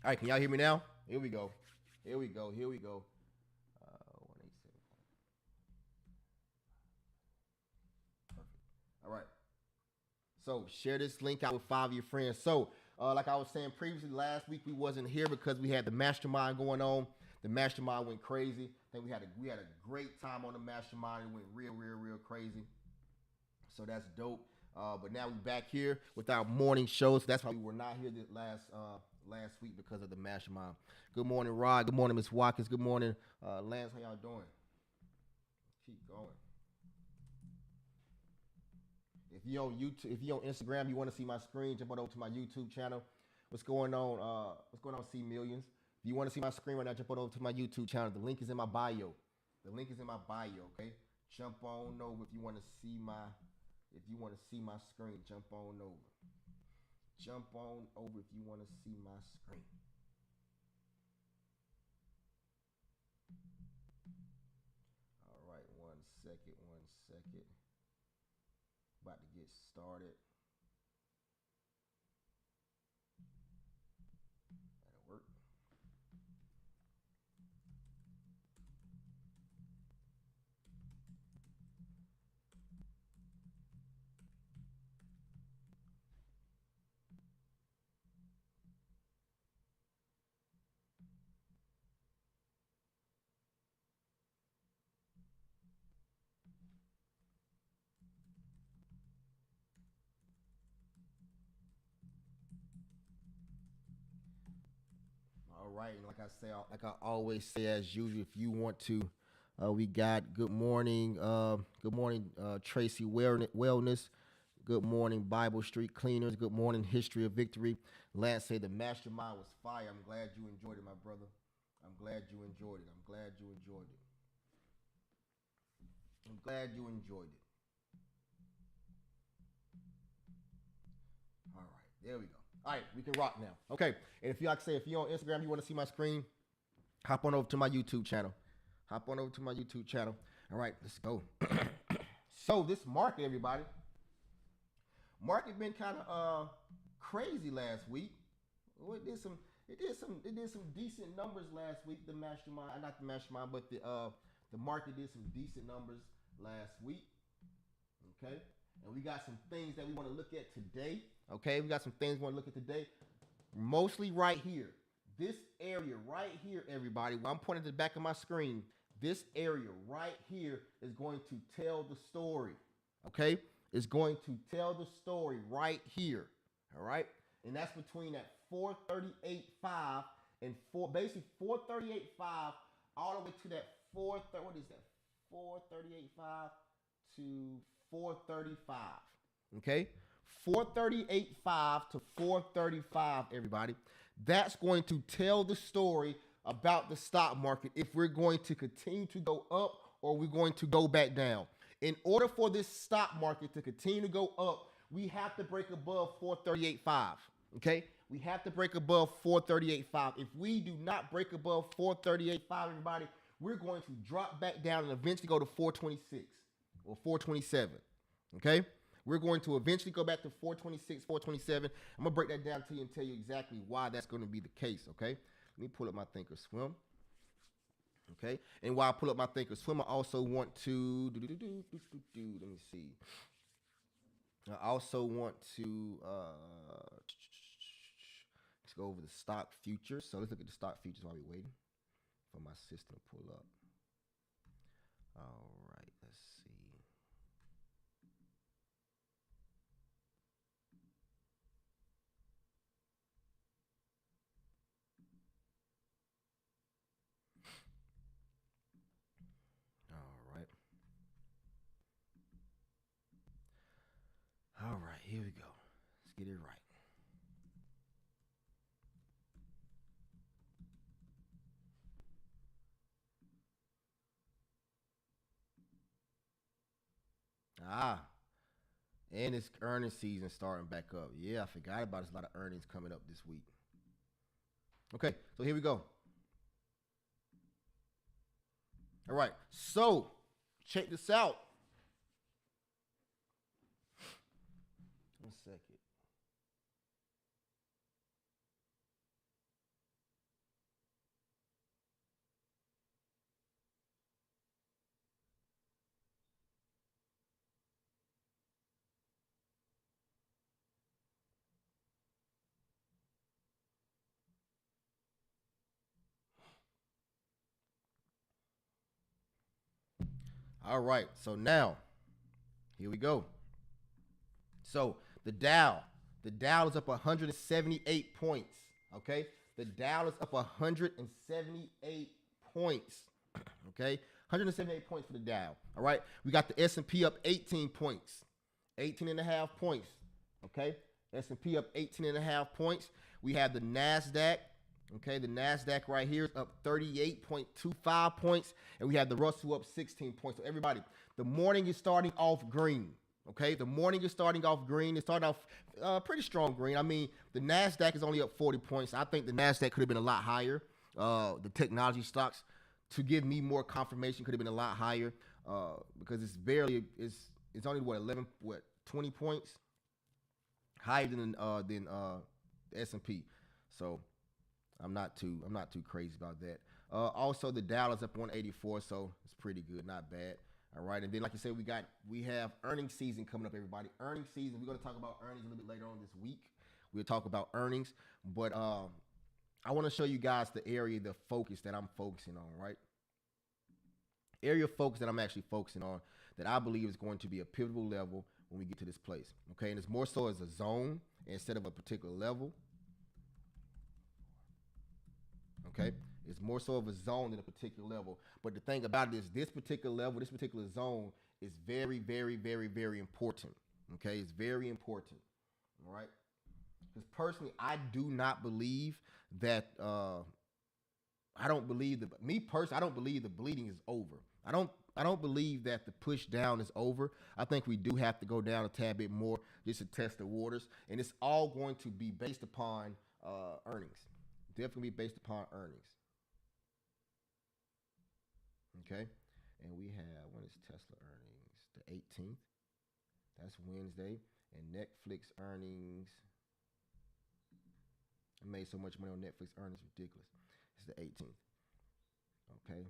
All right, can y'all hear me now? Here we go. Here we go. Here we go. 187. Perfect. All right. So share this link out with five of your friends. So, like I was saying previously, last week we wasn't here because we had the mastermind going on. The mastermind went crazy. I think we had a great time on the mastermind. It went real crazy. So that's dope. But now we're back here with our morning shows. So that's why we were not here last week because of the mastermind. Good morning, Rod. Good morning, Miss Watkins. Good morning, Lance. How y'all doing? Keep going. If you on YouTube, if you on Instagram, you want to see my screen, jump on over to my YouTube channel. What's going on? What's going on, C Millions? If you want to see my screen right now, jump on over to my YouTube channel. The link is in my bio. The link is in my bio. Okay, jump on over if you want to see my screen. Jump on over. Jump on over if you want to see my screen. All right, 1 second. 1 second. About to get started. That'll work. All right, and like I always say, as usual, if you want to, we got good morning, Tracy Wellness. Good morning, Bible Street Cleaners. Good morning, History of Victory. Lance say the mastermind was fire. I'm glad you enjoyed it, my brother. I'm glad you enjoyed it. I'm glad you enjoyed it. I'm glad you enjoyed it. All right, there we go. All right, we can rock now. Okay, and if you like I say, if you're on Instagram, you want to see my screen, hop on over to my YouTube channel. Hop on over to my YouTube channel. All right, let's go. So this market, everybody, market been kind of crazy last week. Well, it did some decent numbers last week. The mastermind, not the mastermind, but the market did some decent numbers last week. Okay, and we got some things that we want to look at today. Okay, we got some things we want to look at today. Mostly right here. This area right here, everybody, where I'm pointing to the back of my screen, this area right here is going to tell the story. Okay? It's going to tell the story right here. All right? And that's between that 438.5 and basically 438.5 all the way to that 430, what is that? 438.5 to 435. Okay? 438.5 to 435, everybody. That's going to tell the story about the stock market if we're going to continue to go up or we're going to go back down. In order for this stock market to continue to go up, we have to break above 438.5. Okay? We have to break above 438.5. If we do not break above 438.5, everybody, we're going to drop back down and eventually go to 426 or 427. Okay? We're going to eventually go back to 426, 427. I'm going to break that down to you and tell you exactly why that's going to be the case, okay? Let me pull up my Thinkorswim, okay? And while I pull up my Thinkorswim, I also want to, let me see. I also want to, let's go over the stock futures. So let's look at the stock futures while we're waiting for my system to pull up. All right, let's see. All right. All right, here we go. Let's get it right. Ah, and it's earnings season starting back up. Yeah, I forgot about it. There's a lot of earnings coming up this week. Okay, so here we go. All right, so check this out. 1 second. All right. So now, here we go. So the Dow is up 178 points. Okay, the Dow is up 178 points. Okay, 178 points for the Dow. All right, we got the S&P up 18 points, 18 and a half points. Okay, S&P up 18 and a half points. We have the Nasdaq. Okay, the Nasdaq right here is up 38.25 points, and we have the Russell up 16 points. So everybody, the morning is starting off green. Okay, the morning is starting off green. It started off pretty strong green. I mean, the Nasdaq is only up 40 points. I think the Nasdaq could have been a lot higher. The technology stocks, to give me more confirmation, could have been a lot higher because it's only 20 points higher than the S&P. So I'm not too crazy about that. Also, the Dow is up 184, so it's pretty good, not bad. All right, and then like you said, we have earnings season coming up, everybody. Earnings season. We're going to talk about earnings a little bit later on this week. We'll talk about earnings, but I want to show you guys the area, the focus that I'm focusing on, right? Area of focus that I'm actually focusing on that I believe is going to be a pivotal level when we get to this place, okay? And it's more so as a zone instead of a particular level, okay? It's more so of a zone than a particular level. But the thing about it is this particular level, this particular zone is very, very, very, very important. Okay, it's very important. All right. Because personally, I do not believe that I don't believe the bleeding is over. I don't believe that the push down is over. I think we do have to go down a tad bit more just to test the waters. And it's all going to be based upon earnings. Definitely based upon earnings. Okay, and we have, when is Tesla earnings? The 18th. That's Wednesday. And Netflix earnings. I made so much money on Netflix earnings, ridiculous. It's the 18th. Okay.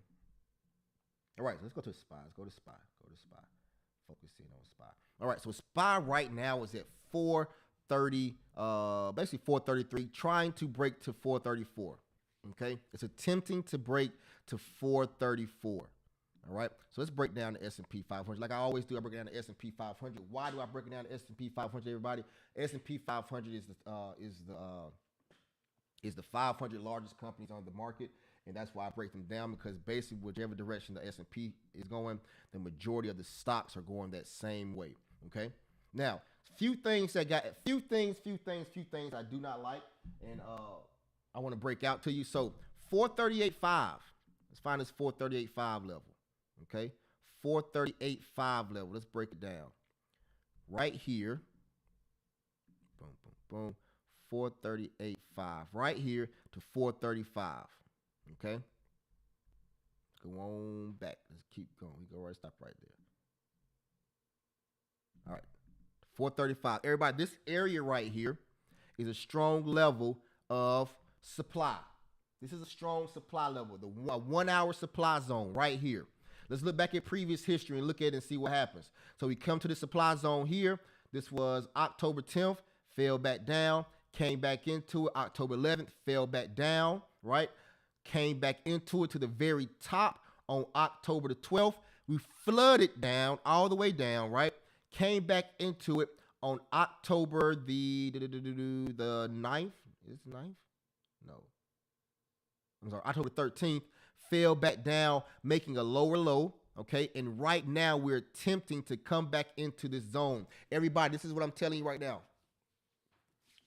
All right, so let's go to SPY. Let's go to SPY. Go to SPY. Focus in on SPY. All right, so SPY right now is at 430, basically 433, trying to break to 434. Okay, it's attempting to break to 434. All right, so let's break down the S&P 500. Like I always do, I break down the S&P 500. Why do I break down the S&P 500? Everybody, S&P 500 is the 500 largest companies on the market, and that's why I break them down, because basically whichever direction the S&P is going, the majority of the stocks are going that same way. Okay, now few things I do not like, and I want to break out to you. So 438.5. Let's find this 438.5 level. Okay, 438.5 level. Let's break it down. Right here. Boom, boom, boom. 438.5. Right here to 435. Okay. Go on back. Let's keep going. We go right, stop right there. All right. 435. Everybody, this area right here is a strong level of supply. This is a strong supply level, the 1 hour supply zone right here. Let's look back at previous history and look at it and see what happens. So we come to the supply zone here. This was October 10th, fell back down, came back into it. October 11th, fell back down, right? Came back into it to the very top on October the 12th. We flooded down, all the way down, right? Came back into it on October the 9th. Is it 9th? No. I'm sorry, October 13th, fell back down, making a lower low, okay? And right now, we're attempting to come back into this zone. Everybody, this is what I'm telling you right now.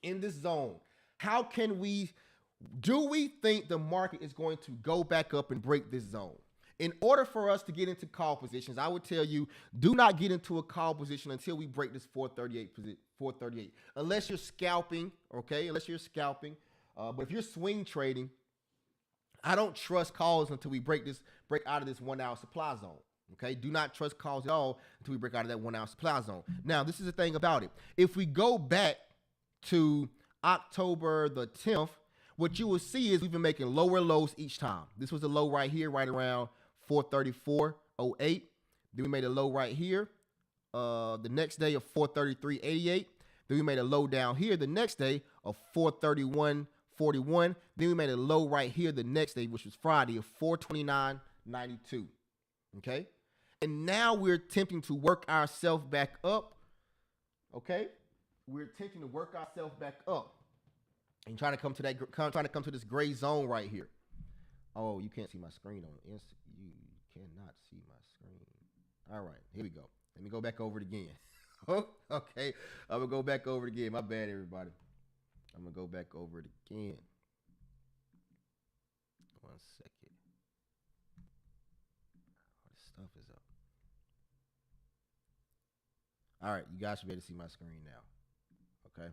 In this zone, do we think the market is going to go back up and break this zone? In order for us to get into call positions, I would tell you, do not get into a call position until we break this 438, unless you're scalping, okay? Unless you're scalping. But if you're swing trading, I don't trust calls until we break out of this 1 hour supply zone. Okay, do not trust calls at all until we break out of that 1 hour supply zone. Now, this is the thing about it. If we go back to October the 10th, what you will see is we've been making lower lows each time. This was a low right here, right around 434.08. Then we made a low right here the next day of 433.88. Then we made a low down here the next day of 431.41. Then we made a low right here the next day, which was Friday, of 429.92. Okay? And now we're attempting to work ourselves back up. Okay? We're attempting to work ourselves back up and trying to come to this gray zone right here. Oh, you can't see my screen on Insta. You cannot see my screen. All right, here we go. Let me go back over it again. Okay, I'm gonna go back over it again. My bad, everybody. I'm gonna go back over it again. 1 second. All this stuff is up. All right, you guys should be able to see my screen now. Okay.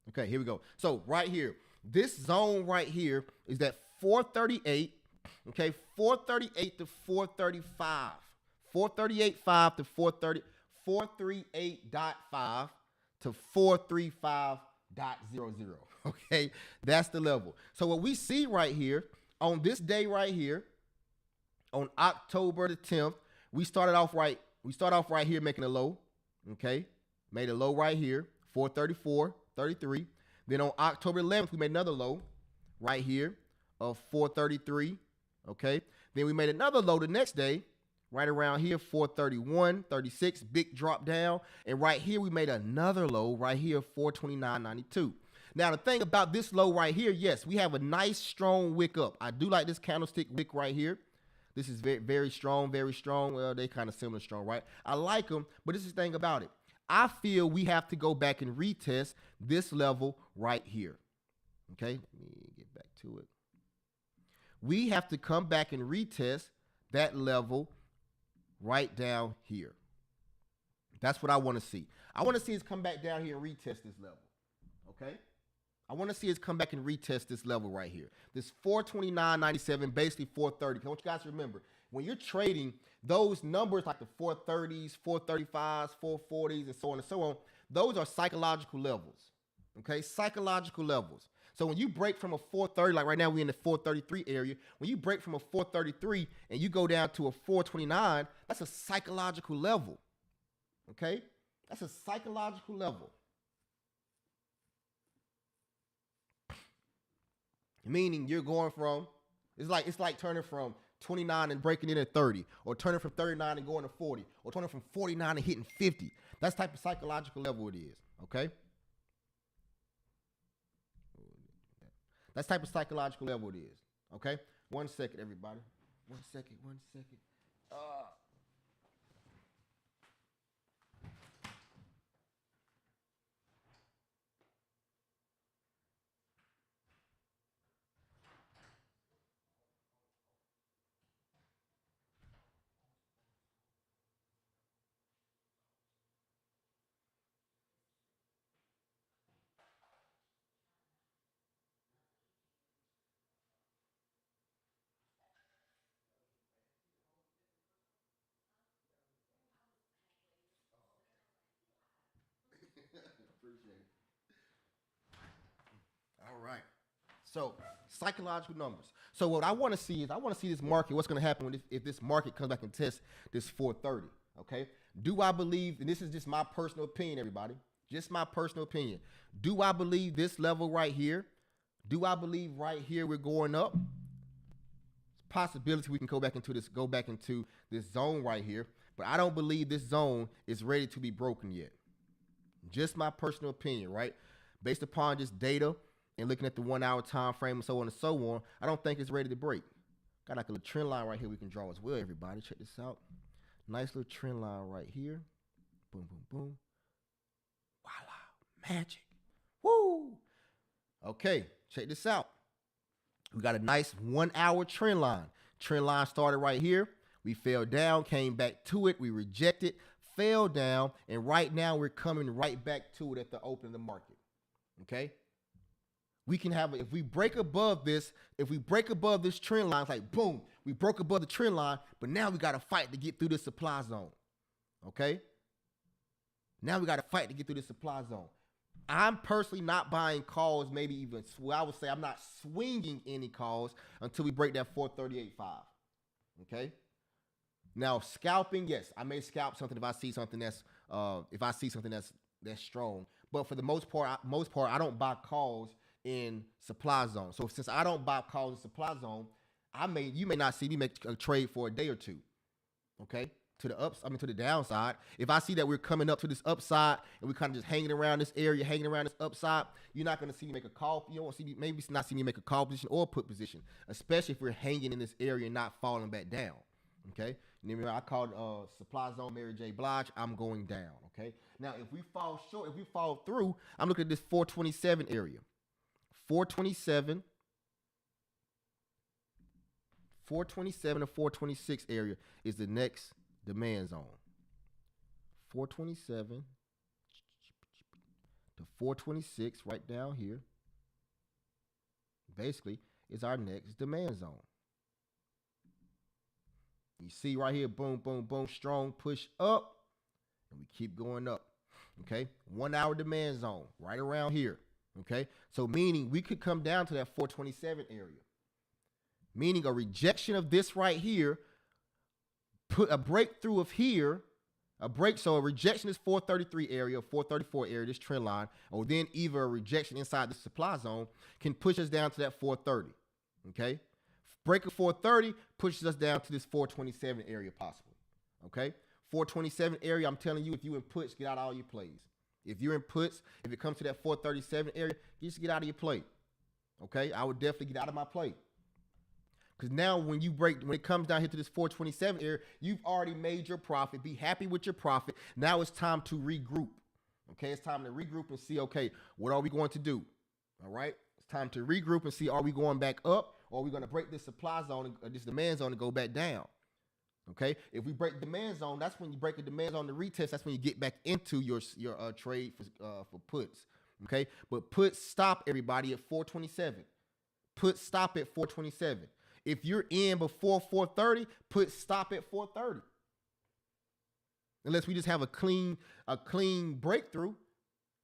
Okay, here we go. So right here, this zone right here is that 438. Okay, 438 to 435. 438.5 to 430. 438.5 to 435.00. Okay, that's the level. So what we see right here on this day right here, on October the 10th, we start off right here making a low. Okay, made a low right here, 434.33. Then on October 11th, we made another low right here of 433. Okay, then we made another low the next day, right around here, 431.36, big drop down. And right here, we made another low right here, 429.92. Now, the thing about this low right here, yes, we have a nice, strong wick up. I do like this candlestick wick right here. This is very, very strong, very strong. Well, they kind of similar strong, right? I like them, but this is the thing about it. I feel we have to go back and retest this level right here. Okay, let me get back to it. We have to come back and retest that level right down here. That's what I want to see. I want to see us come back down here and retest this level. Okay? I want to see us come back and retest this level right here. This 429.97, basically 430. I want you guys to remember, when you're trading, those numbers like the 430s, 435s, 440s, and so on and so on, those are psychological levels. Okay? Psychological levels. So when you break from a 430, like right now we're in the 433 area, when you break from a 433 and you go down to a 429, that's a psychological level. Okay? That's a psychological level. Meaning you're going from, it's like turning from 29 and breaking in at 30, or turning from 39 and going to 40, or turning from 49 and hitting 50. That's the type of psychological level it is. Okay? That's the type of psychological level it is. Okay? 1 second, everybody. 1 second, 1 second. Appreciate it. All right. So psychological numbers. So what I want to see is this market. What's going to happen if this market comes back and tests this 430? Okay. Do I believe? And this is just my personal opinion, everybody. Just my personal opinion. Do I believe this level right here? Do I believe right here we're going up? It's a possibility we can go back into this zone right here. But I don't believe this zone is ready to be broken yet. Just my personal opinion, right? Based upon just data and looking at the 1 hour time frame and so on and so on, I don't think it's ready to break. Got like a little trend line right here we can draw as well, everybody. Check this out. Nice little trend line right here. Boom, boom, boom. Voila. Magic. Woo. Okay, check this out. We got a nice 1 hour trend line. Trend line started right here. We fell down, came back to it. We rejected, fell down, and right now we're coming right back to it at the open of the market. Okay? We can have, if we break above this trend line, it's like boom, we broke above the trend line, but now we got to fight to get through this supply zone. Okay? Now we got to fight to get through this supply zone. I'm personally not buying calls, maybe even, well, I would say I'm not swinging any calls until we break that 438.5. Okay? Now, scalping, yes, I may scalp something if I see something that's strong. But for the most part, I don't buy calls in supply zone. So since I don't buy calls in supply zone, you may not see me make a trade for a day or two. okay, to the ups, I mean to the downside. If I see that we're coming up to this upside and we're kind of just hanging around this area, hanging around this upside, you're not going to see me make a call. You don't see me, maybe not see me make a call position or put position, especially if we're hanging in this area and not falling back down. Okay. And then I called supply zone Mary J. Blige. I'm going down. Okay. Now, if we fall short, if we fall through, I'm looking at this 427 area. 427 or 426 area is the next demand zone. 427 to 426 right down here basically is our next demand zone. You see right here, boom, boom, boom, strong push up, and we keep going up. Okay, 1 hour demand zone right around here. Okay, so meaning we could come down to that 427 area, meaning a rejection of this right here, put a breakthrough of here, so a rejection is 433 area, 434 area, this trend line, or then either a rejection inside the supply zone can push us down to that 430. Okay, break of 430 pushes us down to this 427 area possibly. Okay, 427 area, I'm telling you, if you in puts, get out all your plays. If you're in puts, if it comes to that 437 area, you just get out of your play. Okay, I would definitely get out of my play. Because now when it comes down here to this 427 area, you've already made your profit. Be happy with your profit. Now it's time to regroup. Okay, it's time to regroup and see, okay, what are we going to do? All right, it's time to regroup and see, are we going back up, or are we going to break this supply zone, this demand zone, and go back down? Okay, if we break the demand zone, that's when you break the demand zone, the retest. That's when you get back into your trade for puts. Okay, but puts stop, everybody, at 427. Puts stop at 427. If you're in before 430, puts stop at 430. Unless we just have a clean breakthrough,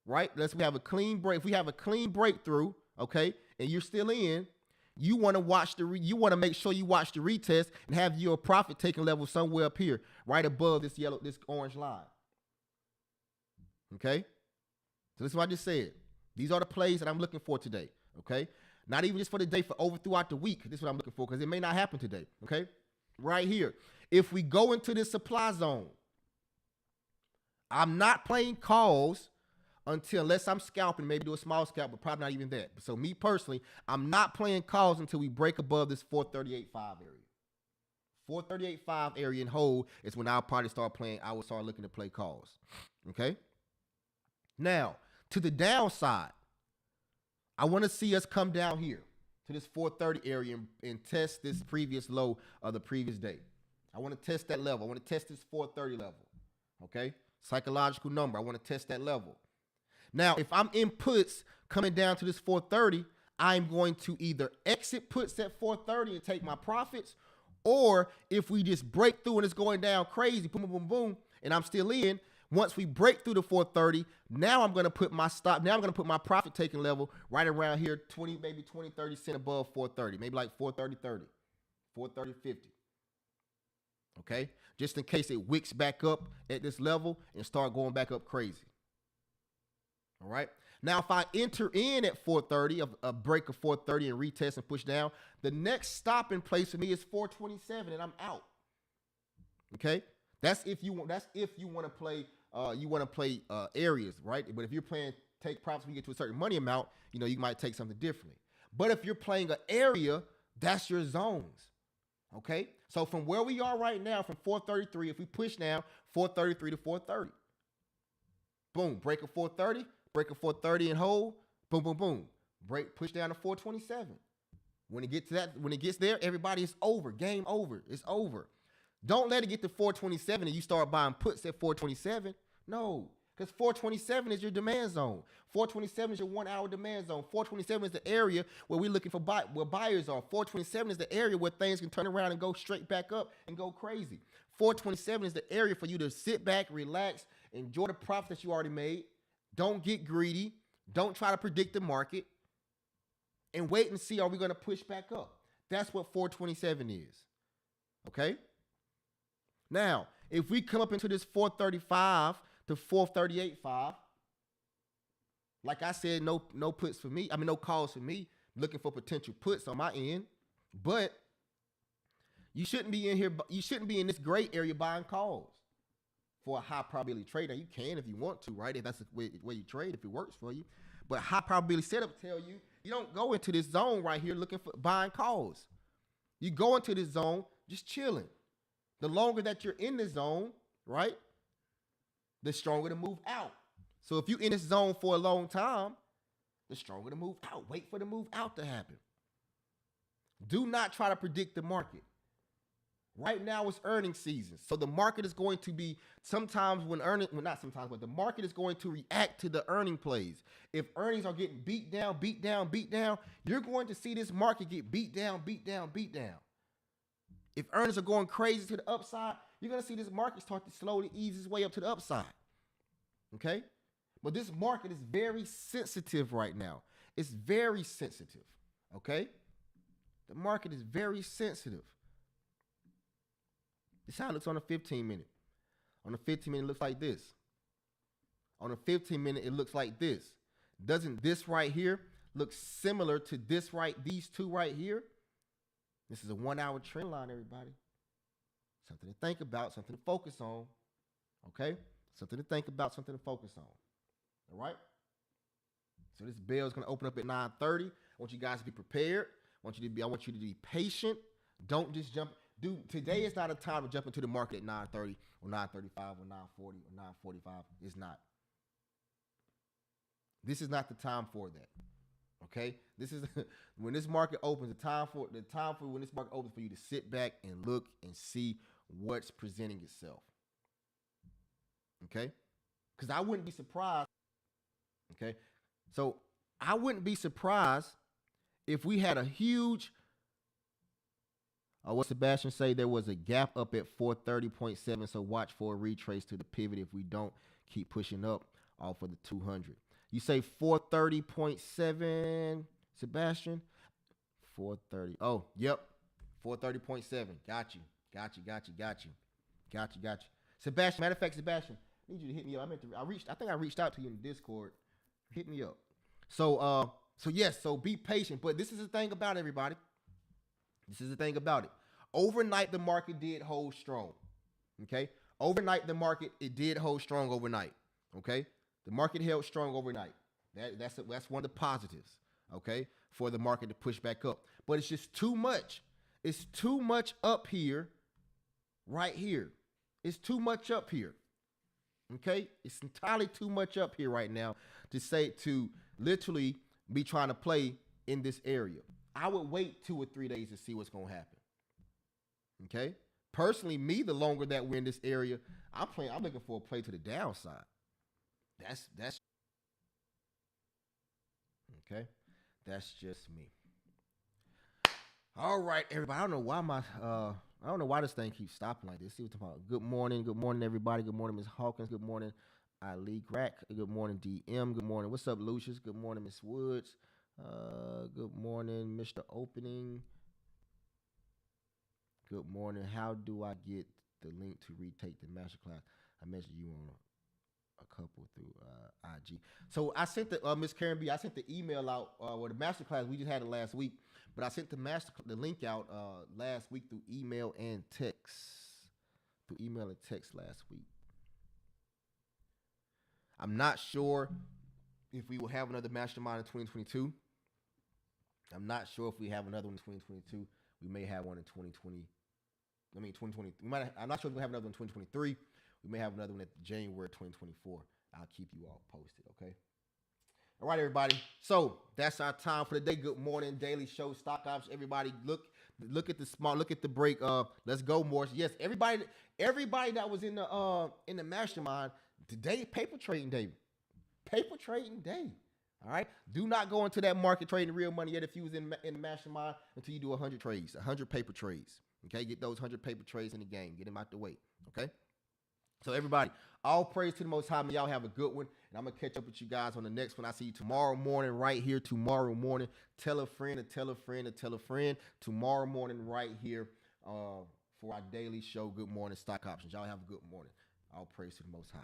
right? Unless we have a clean break. If we have a clean breakthrough, okay, and you're still in, you want to make sure you watch the retest and have your profit taking level somewhere up here, right above this orange line. Okay? So this is what I just said. These are the plays that I'm looking for today. Okay? Not even just for the day, for over throughout the week. This is what I'm looking for, because it may not happen today. Okay? Right here. If we go into this supply zone, I'm not playing calls unless I'm scalping, maybe do a small scalp, but probably not even that. So me personally, I'm not playing calls until we break above this 438.5 area. 438.5 area and hold is when I'll probably start playing. I will start looking to play calls. Okay. Now to the downside, I want to see us come down here to this 430 area and test this previous low of the previous day. I want to test that level. I want to test this 430 level. Okay. Psychological number. I want to test that level. Now, if I'm in puts coming down to this 430, I'm going to either exit puts at 430 and take my profits, or if we just break through and it's going down crazy, boom, boom, boom, boom, and I'm still in, once we break through the 430, now I'm going to put my stop, now I'm going to put my profit taking level right around here, 20, maybe 20, 30 cents above 430, maybe like 430.30, 430.50. Okay? Just in case it wicks back up at this level and start going back up crazy. All right. Now, if I enter in at 430, a break of 430 and retest and push down, the next stopping place for me is 427, and I'm out. Okay. That's if you want to play. You want to play areas, right? But if you're playing take profits when you get to a certain money amount, you might take something differently. But if you're playing an area, that's your zones. Okay. So from where we are right now, from 433, if we push down 433 to 430, boom, break of 430. Break a 430 and hold, boom, boom, boom. Break, push down to 427. When it gets there, everybody is over. Game over. It's over. Don't let it get to 427 and you start buying puts at 427. No, because 427 is your demand zone. 427 is your 1 hour demand zone. 427 is the area where we're looking for where buyers are. 427 is the area where things can turn around and go straight back up and go crazy. 427 is the area for you to sit back, relax, enjoy the profits that you already made. Don't get greedy. Don't try to predict the market. And wait and see, are we going to push back up? That's what 427 is. Okay? Now, if we come up into this 435 to 438.5, like I said, no puts for me. No calls for me. Looking for potential puts on my end. But You shouldn't be in here. You shouldn't be in this gray area buying calls for a high probability trade. Now you can if you want to, right? If that's the way you trade, if it works for you. But high probability setup tell you don't go into this zone right here looking for buying calls. You go into this zone just chilling. The longer that you're in this zone, right, the stronger the move out. So if you're in this zone for a long time, the stronger the move out. Wait for the move out to happen. Do not try to predict the market. Right now it's earnings season. So the market is going to be sometimes when not sometimes, but the market is going to react to the earning plays. If earnings are getting beat down, you're going to see this market get beat down. If earnings are going crazy to the upside, you're going to see this market start to slowly ease its way up to the upside. Okay? But this market is very sensitive right now. It's very sensitive. Okay? The market is very sensitive. This is how it looks on a 15-minute. On a 15-minute, it looks like this. On a 15-minute, it looks like this. Doesn't this right here look similar to these two right here? This is a 1-hour trend line, everybody. Something to think about, something to focus on. Okay? Something to think about, something to focus on. All right? So this bell is going to open up at 9:30. I want you guys to be prepared. I want you to be patient. Don't just jump. Dude, today is not a time to jump into the market at 9:30 or 9:35 or 9:40 or 9:45. It's not. This is not the time for that. Okay? This is when this market opens, the time for when this market opens for you to sit back and look and see what's presenting itself. Okay? Because I wouldn't be surprised. Okay? So I wouldn't be surprised if we had a huge what Sebastian say, there was a gap up at 430.7, so watch for a retrace to the pivot if we don't keep pushing up off of the 200. You say 430.7, Sebastian? 430. Oh, yep. 430.7. Got you. Sebastian, matter of fact, Sebastian, I need you to hit me up. I think I reached out to you in the Discord. Hit me up. So yes, so be patient. But this is the thing about everybody. This is the thing about it. Overnight, the market did hold strong. Okay? Overnight, the market, it did hold strong overnight. Okay? The market held strong overnight. That's one of the positives, okay, for the market to push back up. But it's just too much. It's too much up here, right here. It's too much up here. Okay? It's entirely too much up here right now to literally be trying to play in this area. I would wait 2 or 3 days to see what's going to happen. Okay? Personally, the longer that we're in this area, I'm looking for a play to the downside. That's okay. That's just me. All right, everybody. I don't know why this thing keeps stopping like this. See what I'm talking about. Good morning, everybody. Good morning, Miss Hawkins. Good morning, Ali Grack. Good morning, DM. Good morning. What's up, Lucius? Good morning, Miss Woods. Good morning, Mr. Opening. Good morning. How do I get the link to retake the masterclass? I mentioned you on a couple through IG. So I sent the Miss Karen B. I sent the email out the masterclass. We just had it last week, but I sent the link out last week through email and text. Last week. I'm not sure if we will have another mastermind in 2022. I'm not sure if we have another one in 2022. We may have one in 2020. 2020. I'm not sure if we'll have another one in 2023. We may have another one at January 2024. I'll keep you all posted, okay? All right, everybody. So that's our time for the day. Good morning, daily show, stock options. Everybody, look at the break. Let's go, Morris. Yes, everybody that was in the mastermind today, paper trading day. All right. Do not go into that market trading real money yet if you was in the mastermind until you do 100 trades, 100 paper trades. Okay, get those 100 paper trades in the game. Get them out the way. Okay. So everybody, all praise to the Most High. Y'all have a good one, and I'm gonna catch up with you guys on the next one. I see you tomorrow morning, right here. Tomorrow morning, tell a friend to tell a friend to tell a friend. Tomorrow morning, right here, for our daily show. Good morning, stock options. Y'all have a good morning. All praise to the Most High.